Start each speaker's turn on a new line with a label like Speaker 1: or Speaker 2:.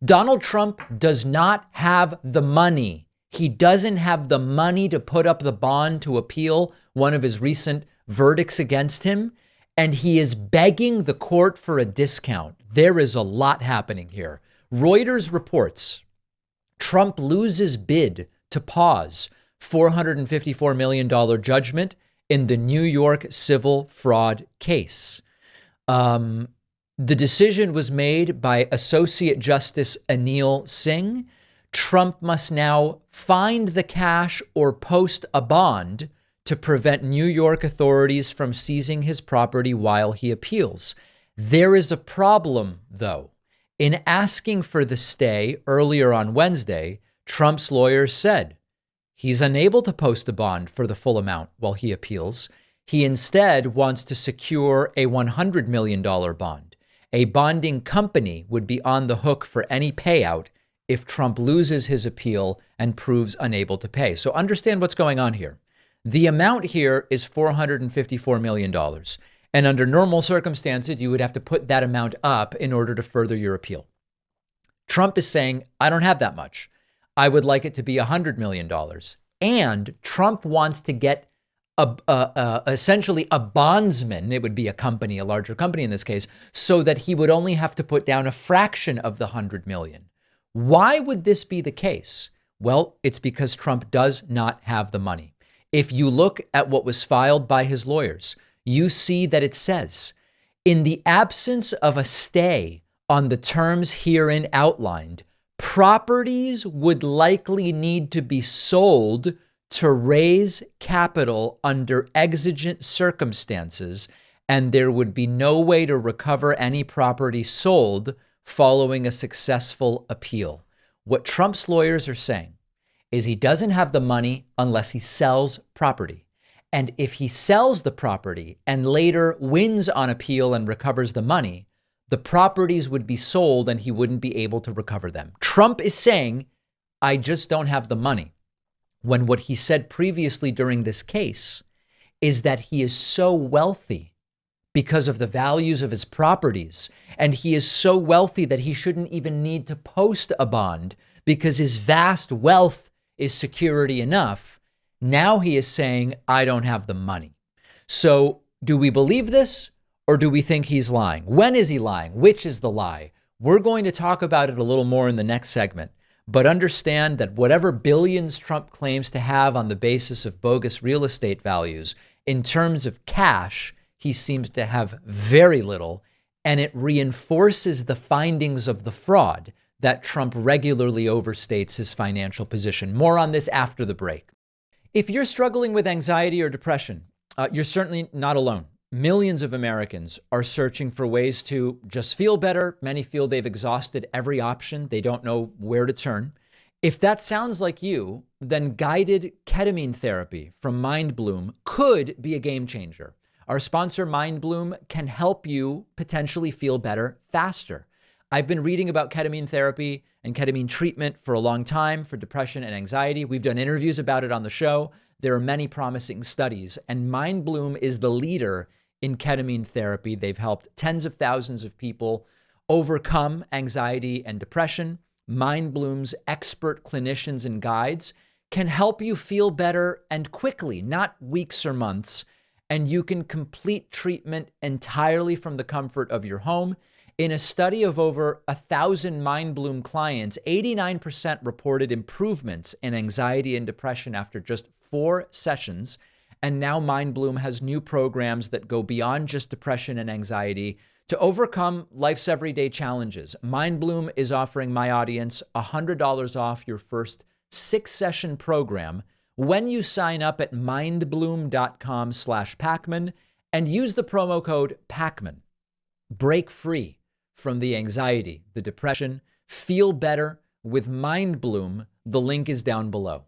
Speaker 1: Donald Trump does not have the money. He doesn't have the money to put up the bond to appeal one of his recent verdicts against him. And he is begging the court for a discount. There is a lot happening here. Reuters reports Trump loses bid to pause $454 million judgment in the New York civil fraud case. The decision was made by Associate Justice Anil Singh. Trump must now find the cash or post a bond to prevent New York authorities from seizing his property while he appeals. There is a problem, though. In asking for the stay earlier on Wednesday, Trump's lawyers said he's unable to post a bond for the full amount while he appeals. He instead wants to secure a $100 million bond. A bonding company would be on the hook for any payout if Trump loses his appeal and proves unable to pay. So understand what's going on here. The amount here is $454 million. And under normal circumstances, you would have to put that amount up in order to further your appeal. Trump is saying, I don't have that much. I would like it to be $100 million. And Trump wants to get essentially a bondsman. It would be a company, a larger company in this case, so that he would only have to put down a fraction of the 100 million. Why would this be the case? Well, it's because Trump does not have the money. If you look at what was filed by his lawyers, you see that it says, in the absence of a stay on the terms herein outlined, properties would likely need to be sold to raise capital under exigent circumstances, and there would be no way to recover any property sold following a successful appeal. What Trump's lawyers are saying is he doesn't have the money unless he sells property. And if he sells the property and later wins on appeal and recovers the money, the properties would be sold and he wouldn't be able to recover them. Trump is saying, I just don't have the money. When what he said previously during this case is that he is so wealthy because of the values of his properties, and he is so wealthy that he shouldn't even need to post a bond because his vast wealth is security enough. Now he is saying, I don't have the money. So do we believe this or do we think he's lying? When is he lying? Which is the lie? We're going to talk about it a little more in the next segment. But understand that whatever billions Trump claims to have on the basis of bogus real estate values, in terms of cash, he seems to have very little. And it reinforces the findings of the fraud that Trump regularly overstates his financial position. More on this after the break. If you're struggling with anxiety or depression, you're certainly not alone. Millions of Americans are searching for ways to just feel better. Many feel they've exhausted every option. They don't know where to turn. If that sounds like you, then guided ketamine therapy from MindBloom could be a game changer. Our sponsor, MindBloom, can help you potentially feel better faster. I've been reading about ketamine therapy and ketamine treatment for a long time for depression and anxiety. We've done interviews about it on the show. There are many promising studies, and MindBloom is the leader in ketamine therapy. They've helped tens of thousands of people overcome anxiety and depression. MindBloom's expert clinicians and guides can help you feel better and quickly, not weeks or months. And you can complete treatment entirely from the comfort of your home. In a study of over 1,000 MindBloom clients, 89% reported improvements in anxiety and depression after just 4 sessions. And now MindBloom has new programs that go beyond just depression and anxiety to overcome life's everyday challenges. MindBloom is offering my audience $100 off your first 6-session program when you sign up at mindbloom.com/Pacman and use the promo code Pacman. Break free from the anxiety, the depression, feel better with MindBloom. The link is down below.